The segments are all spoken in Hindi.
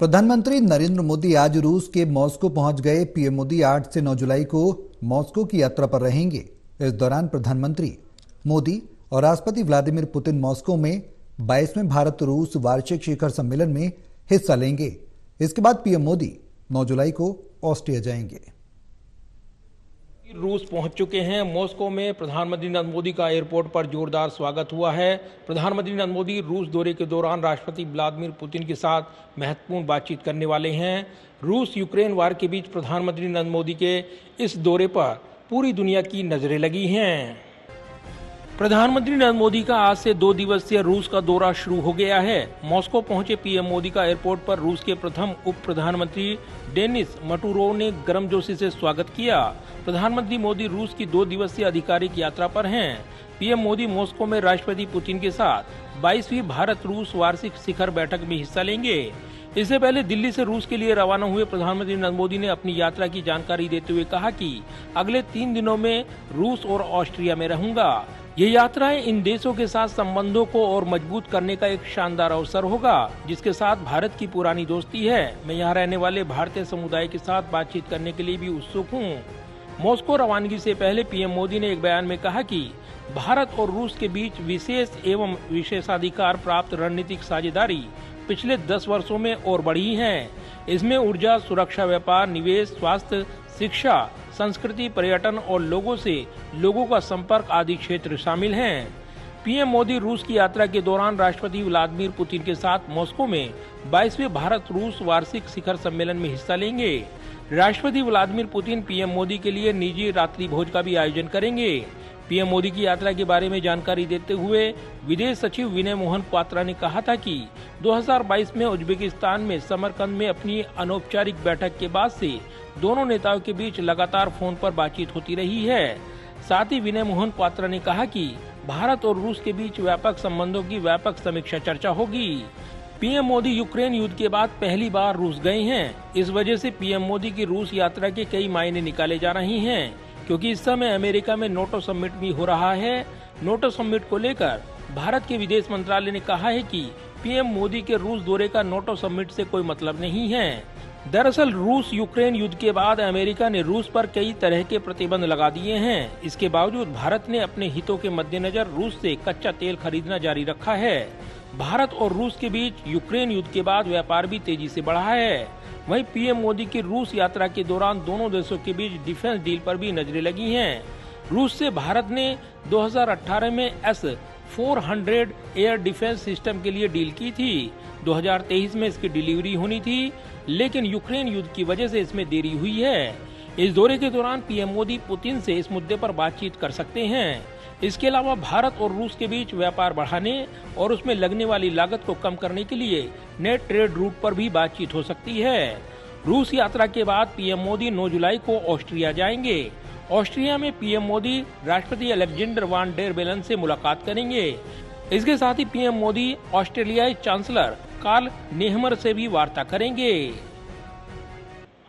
प्रधानमंत्री नरेंद्र मोदी आज रूस के मॉस्को पहुंच गए। पीएम मोदी 8 से 9 जुलाई को मॉस्को की यात्रा पर रहेंगे। इस दौरान प्रधानमंत्री मोदी और राष्ट्रपति व्लादिमीर पुतिन मॉस्को में 22वें भारत रूस वार्षिक शिखर सम्मेलन में हिस्सा लेंगे। इसके बाद पीएम मोदी 9 जुलाई को ऑस्ट्रिया जाएंगे। रूस पहुंच चुके हैं। मॉस्को में प्रधानमंत्री नरेंद्र मोदी का एयरपोर्ट पर जोरदार स्वागत हुआ है। प्रधानमंत्री नरेंद्र मोदी रूस दौरे के दौरान राष्ट्रपति व्लादिमीर पुतिन के साथ महत्वपूर्ण बातचीत करने वाले हैं। रूस यूक्रेन वार के बीच प्रधानमंत्री नरेंद्र मोदी के इस दौरे पर पूरी दुनिया की नजरें लगी हैं। प्रधानमंत्री नरेंद्र मोदी का आज से 2 दिवसीय रूस का दौरा शुरू हो गया है। मॉस्को पहुंचे पीएम मोदी का एयरपोर्ट पर रूस के प्रथम उप प्रधानमंत्री डेनिस मटुरोव ने गर्मजोशी से स्वागत किया। प्रधानमंत्री मोदी रूस की 2 दिवसीय आधिकारिक यात्रा पर हैं। पीएम मोदी मॉस्को में राष्ट्रपति पुतिन के साथ 22वीं भारत रूस वार्षिक शिखर बैठक में हिस्सा लेंगे। इससे पहले दिल्ली से रूस के लिए रवाना हुए प्रधानमंत्री नरेंद्र मोदी ने अपनी यात्रा की जानकारी देते हुए कहा कि अगले 3 दिनों में रूस और ऑस्ट्रिया में रहूंगा। ये यात्राएं इन देशों के साथ संबंधों को और मजबूत करने का एक शानदार अवसर होगा, जिसके साथ भारत की पुरानी दोस्ती है। मैं यहाँ रहने वाले भारतीय समुदाय के साथ बातचीत करने के लिए भी उत्सुक हूँ। मॉस्को रवानगी से पहले पीएम मोदी ने एक बयान में कहा कि भारत और रूस के बीच विशेष एवं विशेषाधिकार प्राप्त रणनीतिक साझेदारी पिछले 10 वर्षों में और बढ़ी है। इसमें ऊर्जा, सुरक्षा, व्यापार, निवेश, स्वास्थ्य, शिक्षा, संस्कृति, पर्यटन और लोगों का संपर्क आदि क्षेत्र शामिल हैं। पीएम मोदी रूस की यात्रा के दौरान राष्ट्रपति व्लादिमीर पुतिन के साथ मॉस्को में 22वें भारत रूस वार्षिक शिखर सम्मेलन में हिस्सा लेंगे। राष्ट्रपति व्लादिमीर पुतिन पीएम मोदी के लिए निजी रात्रि भोज का भी आयोजन करेंगे। पीएम मोदी की यात्रा के बारे में जानकारी देते हुए विदेश सचिव विनय मोहन क्वात्रा ने कहा था कि 2022 में उज्बेकिस्तान में समरकंद में अपनी अनौपचारिक बैठक के बाद से दोनों नेताओं के बीच लगातार फोन पर बातचीत होती रही है। साथ ही विनय मोहन क्वात्रा ने कहा कि भारत और रूस के बीच व्यापक संबंधों की व्यापक समीक्षा चर्चा होगी। पीएम मोदी यूक्रेन युद्ध के बाद पहली बार रूस गए हैं। इस वजह से पीएम मोदी की रूस यात्रा के कई मायने निकाले जा रहे हैं, क्योंकि इस समय अमेरिका में नाटो समिट भी हो रहा है। नाटो समिट को लेकर भारत के विदेश मंत्रालय ने कहा है कि पीएम मोदी के रूस दौरे का नाटो समिट से कोई मतलब नहीं है। दरअसल रूस यूक्रेन युद्ध के बाद अमेरिका ने रूस पर कई तरह के प्रतिबंध लगा दिए हैं। इसके बावजूद भारत ने अपने हितों के मद्देनजर रूस से कच्चा तेल खरीदना जारी रखा है। भारत और रूस के बीच यूक्रेन युद्ध के बाद व्यापार भी तेजी से बढ़ा है। वहीं पीएम मोदी की रूस यात्रा के दौरान दोनों देशों के बीच डिफेंस डील पर भी नजरें लगी हैं। रूस से भारत ने 2018 में S-400 एयर डिफेंस सिस्टम के लिए डील की थी। 2023 में इसकी डिलीवरी होनी थी, लेकिन यूक्रेन युद्ध की वजह से इसमें देरी हुई है। इस दौरे के दौरान पीएम मोदी पुतिन से इस मुद्दे पर बातचीत कर सकते हैं। इसके अलावा भारत और रूस के बीच व्यापार बढ़ाने और उसमें लगने वाली लागत को कम करने के लिए नए ट्रेड रूट पर भी बातचीत हो सकती है। रूस यात्रा के बाद पीएम मोदी 9 जुलाई को ऑस्ट्रिया जाएंगे। ऑस्ट्रिया में पीएम मोदी राष्ट्रपति अलेक्जेंडर वान डेर बेलन से मुलाकात करेंगे। इसके साथ ही पीएम मोदी ऑस्ट्रेलियाई चांसलर कार्ल नेहमर से भी वार्ता करेंगे।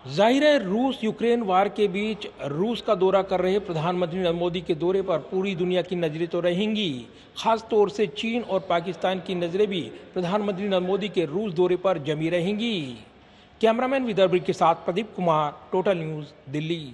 जाहिर है रूस यूक्रेन वार के बीच रूस का दौरा कर रहे प्रधानमंत्री नरेंद्र मोदी के दौरे पर पूरी दुनिया की नजरें तो रहेंगी। खास तौर से चीन और पाकिस्तान की नजरें भी प्रधानमंत्री नरेंद्र मोदी के रूस दौरे पर जमी रहेंगी। कैमरामैन विदर्भ के साथ प्रदीप कुमार, टोटल न्यूज, दिल्ली।